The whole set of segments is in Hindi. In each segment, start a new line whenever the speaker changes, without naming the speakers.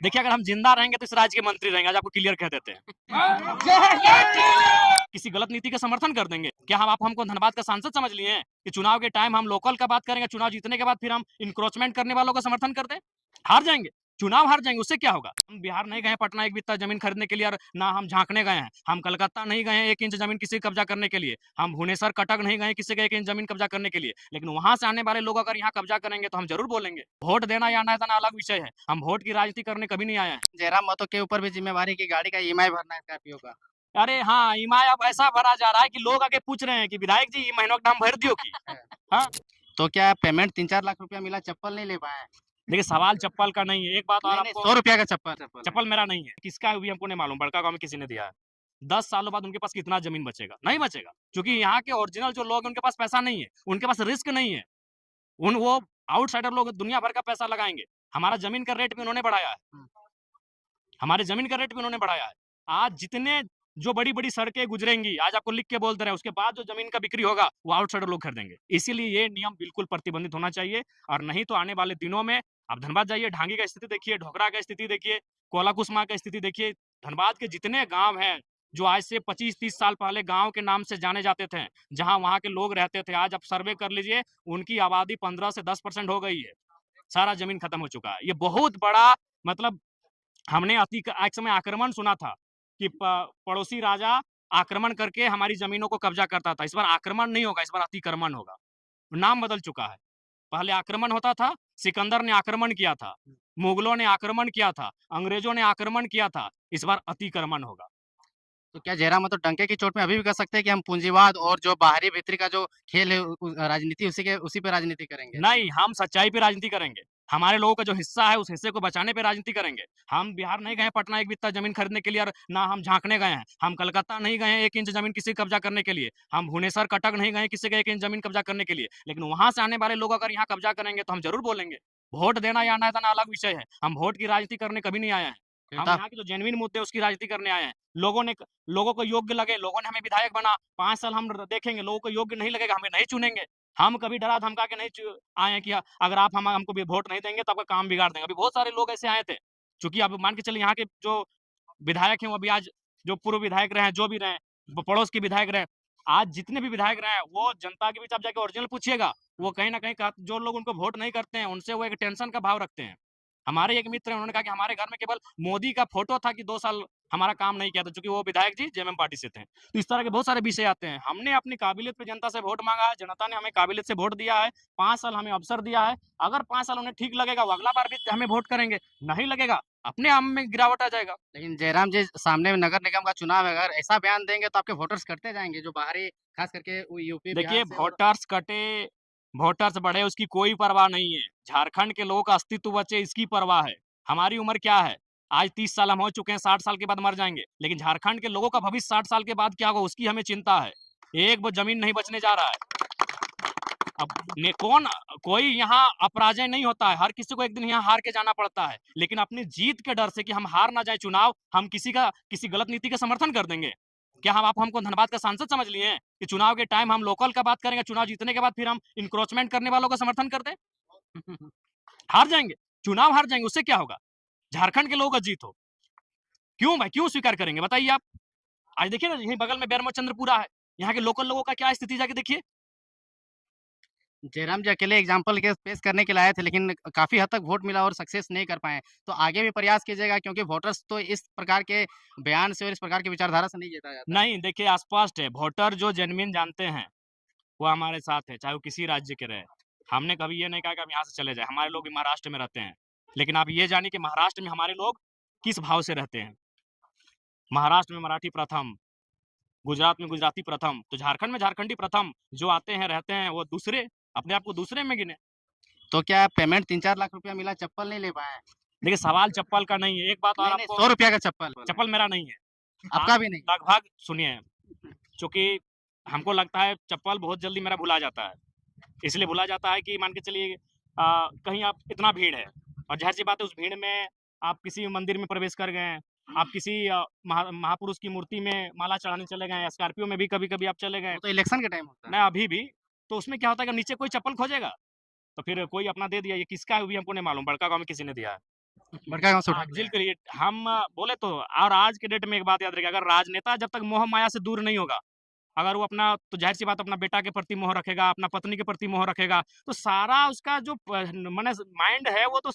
देखिए, अगर हम जिंदा रहेंगे तो इस राज्य के मंत्री रहेंगे, आज आपको क्लियर कह देते हैं। किसी गलत नीति का समर्थन कर देंगे क्या? हम आप हमको धनबाद का सांसद समझ लिए हैं कि चुनाव के टाइम हम लोकल का बात करेंगे, चुनाव जीतने के बाद फिर हम इंक्रोचमेंट करने वालों का समर्थन कर दें? हार जाएंगे, चुनाव हार जाएंगे, उससे क्या होगा? हम बिहार नहीं गए पटना एक बित्ता जमीन खरीदने के लिए, और ना हम झांकने गए हैं। हम कलकत्ता नहीं गए हैं 1 इंच जमीन किसी कब्जा करने के लिए। हम भुवनेश्वर कटक नहीं गए किसी का 1 इंच जमीन कब्जा करने के लिए। लेकिन वहां से आने वाले लोग अगर यहाँ कब्जा करेंगे तो हम जरूर बोलेंगे। वोट देना या ना देना अलग विषय है, हम वोट की राजनीति करने कभी नहीं आए हैं।
जयराम महतो के ऊपर भी जिम्मेवारी की गाड़ी का ईएमआई भरना है स्कॉर्पियो का।
अरे हाँ, ईएमआई अब ऐसा भरा जा रहा है कि लोग आके पूछ रहे हैं कि विधायक जी, महीनों का दाम भर दियो की? हाँ,
तो क्या पेमेंट 3-4 लाख रुपया मिला, चप्पल नहीं ले पाए?
देखिए सवाल चप्पल का नहीं है। एक बात और
नहीं, नहीं,
आपको,
100 रुपया का चप्पल।
चप्पल मेरा नहीं है, किसका है वो भी हमको नहीं मालूम, बड़का गाँव में किसी ने दिया है। 10 सालों बाद उनके पास कितना जमीन बचेगा? नहीं बचेगा, क्योंकि यहाँ के ओरिजिनल जो लोग हैं उनके पास पैसा नहीं है, उनके पास रिस्क नहीं है। वो आउटसाइडर लोग दुनिया भर का पैसा लगाएंगे। हमारा जमीन का रेट भी उन्होंने बढ़ाया है, हमारे जमीन का रेट भी उन्होंने बढ़ाया है। आज जितने जो बड़ी-बड़ी सड़कें गुजरेंगी, आज आपको लिख के बोल दे रहे हैं, उसके बाद जो जमीन का बिक्री होगा, वो आउटसाइडर लोग खरीदेंगे। इसीलिए ये नियम बिल्कुल प्रतिबंधित होना चाहिए, और नहीं तो आने वाले दिनों में आप धनबाद जाइए, ढांगी का स्थिति देखिए, ढोकरा का स्थिति देखिए, कोला-कुसमा का स्थिति देखिए। धनबाद के जितने गाँव हैं, जो आज से 25-30 साल पहले गाँव के नाम से जाने जाते थे, जहाँ वहाँ के लोग रहते थे, आज आप सर्वे कर लीजिए, उनकी आबादी 15 से 10% हो गई है। सारा जमीन खत्म हो चुका है। ये बहुत बड़ा, मतलब हमने एक समय आक्रमण सुना था कि पड़ोसी राजा आक्रमण करके हमारी जमीनों को कब्जा करता था। इस बार आक्रमण नहीं होगा, इस बार अतिक्रमण होगा। नाम बदल चुका है। पहले आक्रमण होता था, सिकंदर ने आक्रमण किया था, मुगलों ने आक्रमण किया था, अंग्रेजों ने आक्रमण किया था। इस बार अतिक्रमण होगा।
तो क्या जयराम महतो डंके की चोट में अभी भी कह सकते हैं कि हम पूंजीवाद और जो बाहरी भीतरी का जो खेल है राजनीति उसी पे राजनीति करेंगे?
नहीं, हम सच्चाई पे राजनीति करेंगे। हमारे लोगों का जो हिस्सा है, उस हिस्से को बचाने पे राजनीति करेंगे। हम बिहार नहीं गए पटना एक बित्ता जमीन खरीदने के लिए, और ना हम झांकने गए हैं। हम कलकत्ता नहीं गए 1 इंच जमीन किसी कब्जा करने के लिए। हम भुवनेश्वर कटक नहीं गए किसी का 1 इंच जमीन कब्जा करने के लिए। लेकिन वहां से आने वाले लोग अगर यहाँ कब्जा करेंगे तो हम जरूर बोलेंगे। वोट देना या ना देना अलग विषय है, हम वोट की राजनीति करने कभी नहीं आए हैं।
फिर
हम
तो
यहाँ के जो जेन्युइन मुद्दे हैं उसकी राजनीति करने आए हैं। लोगों को योग्य लगे, लोगों ने हमें विधायक बना, 5 साल हम देखेंगे, लोगों को योग्य नहीं लगेगा, हमें नहीं चुनेंगे। हम कभी डरा धमका के नहीं आए हैं कि अगर आप हमको भी वोट नहीं देंगे तो आपका काम बिगाड़ देंगे। अभी बहुत सारे लोग ऐसे आए थे, चूंकि अब मान के चलिए यहाँ के जो विधायक हैं वो अभी आज जो पूर्व विधायक रहे हैं, जो भी रहे, पड़ोस के विधायक रहे, आज जितने भी विधायक रहे हैं, वो जनता के बीच आप जाके ओरिजिनल पूछिएगा, वो कहीं ना कहीं जो लोग उनको वोट नहीं करते हैं उनसे वो एक टेंशन का भाव रखते हैं। हमारे एक मित्र हैं, उन्होंने कहा कि हमारे घर में केवल मोदी का फोटो था कि 2 साल हमारा काम नहीं किया था, क्योंकि वो विधायक जी जेएमएम पार्टी से थे। तो इस तरह के बहुत सारे विषय आते हैं। हमने अपनी काबिलियत पे जनता से वोट मांगा है, जनता ने हमें काबिलियत से वोट दिया है, 5 साल हमें अवसर दिया है। अगर 5 साल उन्हें ठीक लगेगा, वो अगला बार भी हमें वोट करेंगे, नहीं लगेगा, अपने आप में गिरावट आ जाएगा।
लेकिन जयराम जी सामने में नगर निगम का चुनाव है, अगर ऐसा बयान देंगे तो आपके वोटर्स कटते जाएंगे जो बाहरी खास करके वो यूपी
देखिए,
बिहार से और
वोटर्स कटे, वोटर्स बढ़े, उसकी कोई परवाह नहीं है। झारखंड के लोगों का अस्तित्व बचे, इसकी परवाह है। हमारी उम्र क्या है? आज 30 साल हम हो चुके हैं, 60 साल के बाद मर जाएंगे। लेकिन झारखंड के लोगों का भविष्य 60 साल के बाद क्या होगा, उसकी हमें चिंता है। एक वो जमीन नहीं बचने जा रहा है। अब ने कौन कोई यहाँ अपराजय नहीं होता है, हर किसी को एक दिन यहाँ हार के जाना पड़ता है। लेकिन अपनी जीत के डर से कि हम हार ना जाए चुनाव, हम किसी गलत नीति का समर्थन कर देंगे क्या? हम आप हमको धनबाद का सांसद समझ लिए हैं कि चुनाव के टाइम हम लोकल का बात करेंगे, चुनाव जीतने के बाद फिर हम इंक्रोचमेंट करने वालों का समर्थन कर दें? हार जाएंगे, चुनाव हार जाएंगे, उससे क्या होगा? झारखंड के लोगों का जीत हो, क्यों भाई, क्यों स्वीकार करेंगे बताइए आप? आज देखिए ना, यहीं बगल में बैरमो चंद्रपुरा है, यहाँ के लोकल लोगों का क्या स्थिति जाके देखिए।
जयराम जी अकेले एग्जाम्पल के पेश करने के लिए आए थे, लेकिन काफी हद तक वोट मिला और सक्सेस नहीं कर पाए। तो आगे भी प्रयास कीजिएगा क्योंकि वोटर्स तो इस प्रकार के बयान से और इस प्रकार की विचारधारा से नहीं जीता जाता है।
नहीं, देखिए स्पष्ट है, वोटर जो जेन्युइन जानते हैं वो हमारे साथ है, चाहे वो किसी राज्य के रहे। हमने कभी ये नहीं कहा कि हम यहाँ से चले जाए, हमारे लोग भी महाराष्ट्र में रहते हैं। लेकिन आप ये जानिए कि महाराष्ट्र में हमारे लोग किस भाव से रहते हैं। महाराष्ट्र में मराठी प्रथम, गुजरात में गुजराती प्रथम, तो झारखंड में झारखंडी प्रथम। जो आते हैं रहते हैं वो दूसरे, अपने आप को दूसरे में गिने।
तो क्या पेमेंट 3-4 लाख रुपया मिला, चप्पल नहीं ले पाए?
देखिए सवाल चप्पल का नहीं है। एक बात और
नहीं, नहीं,
आपको,
100 रुपया का चप्पल
चप्पल मेरा नहीं है। आप
आपका भी नहीं?
लगभग सुनिए, चूंकि हमको लगता है चप्पल बहुत जल्दी मेरा भुला जाता है। इसलिए भुला जाता है कि मान के चलिए कहीं आप, इतना भीड़ है और ज़ाहिर सी बात है उस भीड़ में आप किसी मंदिर में प्रवेश कर गए, आप किसी महापुरुष की मूर्ति में माला चढ़ाने चले गए, स्कॉर्पियो में भी कभी-कभी आप चले गए।
वो तो इलेक्शन के टाइम होता है।
मैं अभी भी, तो उसमें क्या होता है कि नीचे कोई चप्पल खोजेगा, तो फिर कोई अपना दे दिया, ये किसका है वो भी हमको नहीं मालूम, बड़का गाँव में किसी ने दिया है।
बड़का गाँव से उठा
हाँ,
के
जिल
लाया।
के लिए हम बोले तो, और आज के डेट में एक बात याद रखिए, अगर राजनेता जब तक मोह माया से दूर नहीं होगा, अगर वो अपना, तो ज़ाहिर सी बात अपना बेटा के प्रति मोह रखेगा, अपना पत्नी के प्रति मोह रखेगा, तो सारा उसका जो माने माइंड है वो तो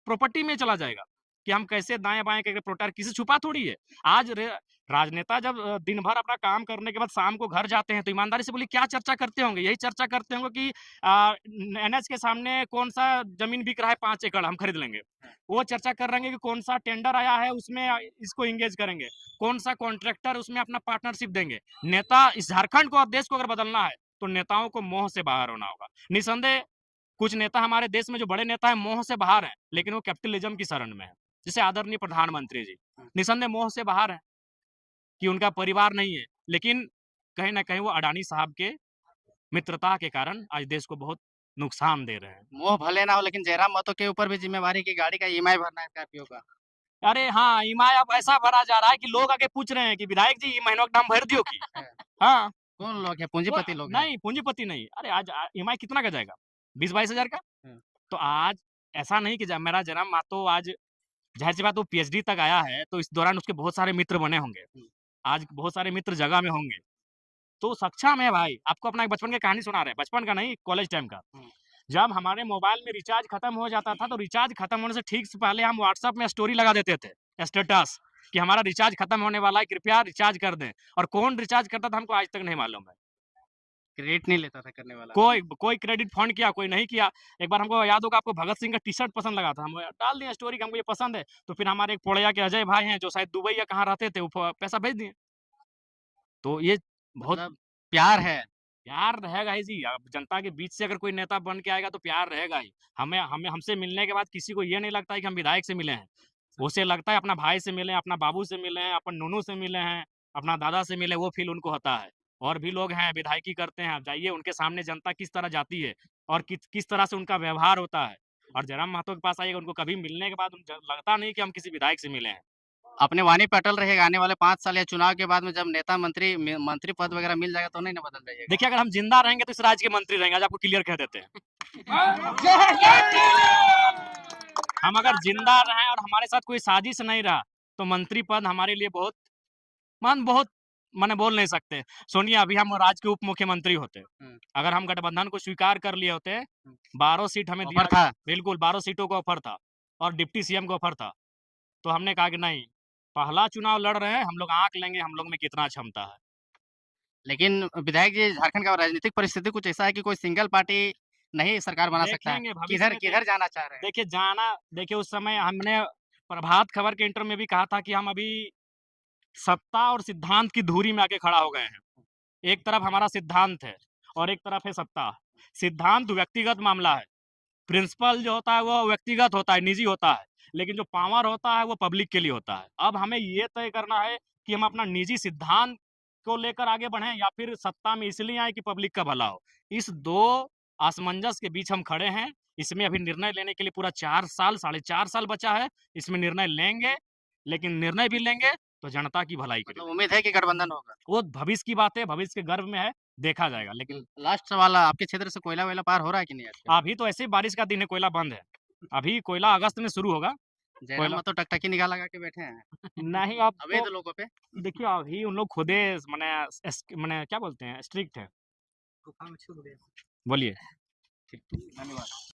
प्रॉपर्टी में चला जाएगा कि हम कैसे दाएं-बाएं करके प्रोटेक्ट, किसी से छुपा थोड़ी है। आज राजनेता जब दिन भर अपना काम करने के बाद शाम को घर जाते हैं, तो ईमानदारी से बोलिए क्या चर्चा करते होंगे? यही चर्चा करते होंगे कि एनएच के सामने कौन-सा ज़मीन बिक रहा है 5 एकड़, हम खरीद लेंगे। वो चर्चा कर रहे हैं कि कौन-सा टेंडर आया है, उसमें इसको एंगेज करेंगे। कौन-सा कॉन्ट्रैक्टर, उसमें अपना पार्टनरशिप देंगे। नेता, इस झारखंड को और देश को अगर बदलना है, तो नेताओं को मोह से बाहर होना होगा। निसंदेह कुछ नेता हमारे देश में, जो बड़े नेता हैं, मोह से बाहर हैं, लेकिन वो कैपिटलिज्म की शरण में हैं। जैसे आदरणीय प्रधानमंत्री जी, निसंदेह मोह से बाहर हैं कि उनका परिवार नहीं है, लेकिन कहीं न कहीं वो अडानी साहब के मित्रता के कारण आज देश को बहुत नुकसान दे रहे हैं।
मोह भले ना हो लेकिन जयराम महतो के ऊपर भी ज़िम्मेवारी कि गाड़ी का ईएमआई भरना है स्कॉर्पियो का।
अरे हाँ, ईएमआई अब ऐसा भरा जा रहा है कि लोग आके पूछ रहे हैं कि विधायक जी, ई महीनों का दाम भर दियो की?
है।
हाँ।
कौन लोग हैं?
वो
पूंजीपति लोग हैं।
नहीं, पूंजीपति नहीं। अरे आज ईएमआई कितना का जाएगा? 20-22 हज़ार का?
हुँ।
तो आज ऐसा नहीं कि मेरा जन्म मातो आज, ज़ाहिर-सी बात, वो पीएचडी तक आया है, तो इस दौरान उसके बहुत सारे मित्र बने होंगे।
हुँ।
आज बहुत सारे मित्र जगह में होंगे। तो सक्षम है भाई। आपको अपना एक बचपन की कहानी सुना रहे हैं, बचपन का नहीं, कॉलेज टाइम का।
हुँ।
जब हमारे मोबाइल में रिचार्ज खत्म हो जाता था, तो रिचार्ज खत्म होने से ठीक से पहले हम व्हाट्सएप में स्टोरी लगा देते थे, स्टेटस, कि हमारा रिचार्ज खत्म होने वाला है, कृपया रिचार्ज कर दें। और कौन रिचार्ज करता था हमको आज तक नहीं मालूम है।
क्रेडिट नहीं लेता था करने वाला।
कोई कोई क्रेडिट फंड किया, कोई नहीं किया। एक बार हमको याद होगा, आपको भगत सिंह का टी-शर्ट पसंद लगा था, हम डाल दिए स्टोरी कि हमको ये पसंद है। तो फिर हमारे एक पोड़ैया के अजय भाई हैं, जो शायद दुबई या कहाँ रहते थे, वो पैसा भेज दिए। तो ये बहुत
मतलब प्यार है।
प्यार रहेगा ही जी। अब जनता के बीच से अगर कोई नेता बन के आएगा तो प्यार रहेगा ही। हमें हमें हमसे मिलने के बाद किसी को ये नहीं लगता है कि हम विधायक से मिले हैं। उसे लगता है अपना भाई से मिले हैं, अपना बाबू से मिले हैं, अपन नूनू से मिले हैं, अपना दादा से मिले, वो फ़ील उनको होता है। और भी लोग हैं विधायकी करते हैं, आप जाइए उनके सामने जनता किस तरह जाती है और किस तरह से उनका व्यवहार होता है। और जयराम महतो के पास आइएगा, उनको कभी मिलने के बाद लगता नहीं कि हम किसी विधायक से मिले हैं।
अपनी वाणी पे अटल रहेगा आने वाले 5 साल या चुनाव के बाद में जब नेता मंत्री पद वगैरह मिल जाएगा तो नहीं ना बदल जाइएगा?
देखिए, अगर हम ज़िंदा रहेंगे तो इस राज्य के मंत्री रहेंगे, आज आपको क्लियर कह देते हैं। हम अगर ज़िंदा रहें और हमारे साथ कोई साजिश नहीं रहा, तो मंत्री पद हमारे लिए बहुत माने बोल नहीं सकते। सुनिए, अभी हम राज्य के उप मुख्यमंत्री होते,
हुँ।
अगर हम गठबंधन को स्वीकार कर लिए होते,
हुँ।
12 सीट हमें दिया,
ऑफर था।
बिल्कुल 12 सीटों का ऑफ़र था और डिप्टी सीएम का ऑफ़र था। तो हमने कहा कि नहीं, पहला चुनाव लड़ रहे हैं, हम लोग आँक लेंगे हम लोग में कितना क्षमता है।
लेकिन विधायक जी झारखंड का राजनीतिक परिस्थिति कुछ ऐसा है कि कोई सिंगल पार्टी नहीं सरकार बना सकता है।
देखेंगे भविष्य
किधर
में
किधर जाना चाह रहे हैं?
देखिए उस समय हमने प्रभात खबर के इंटरव्यू में भी कहा था कि हम अभी सत्ता और सिद्धांत की धुरी में आके खड़ा हो गए हैं। एक तरफ हमारा सिद्धांत है और एक तरफ है सत्ता। सिद्धांत व्यक्तिगत मामला है, प्रिंसिपल जो होता है वो व्यक्तिगत होता है, निजी होता है, लेकिन जो पावर होता है वो पब्लिक के लिए होता है। अब हमें ये तय करना है कि हम अपना निजी सिद्धांत को लेकर आगे बढ़ें या फिर सत्ता में इसलिए आए कि पब्लिक का भला हो। इस 2 असमंजस के बीच हम खड़े हैं। इसमें अभी निर्णय लेने के लिए पूरा 4 साल, साढ़े 4 साल बचा है। इसमें निर्णय लेंगे, लेकिन निर्णय भी लेंगे तो जनता की भलाई के लिए
मतलब
लेंगे।
उम्मीद है कि गठबंधन होगा।
वो भविष्य की बात है, भविष्य के गर्भ में है, देखा जाएगा। लेकिन
लास्ट सवाल आपके क्षेत्र से कोयला-वोयला पार हो रहा है कि नहीं आजकल?
अभी तो ऐसे ही बारिश का दिन है, कोयला बंद है। अभी कोयला अगस्त में शुरू होगा।
जयराम
कोयला
महतो टकटकी निगाह लगा के बैठे हैं।
नहीं, अब
अवैध
तो
लोगों पे।
देखिए, अभी उन लोग खुदे मने क्या बोलते हैं, स्ट्रिक्ट है। बोलिए।
ठीक, धन्यवाद।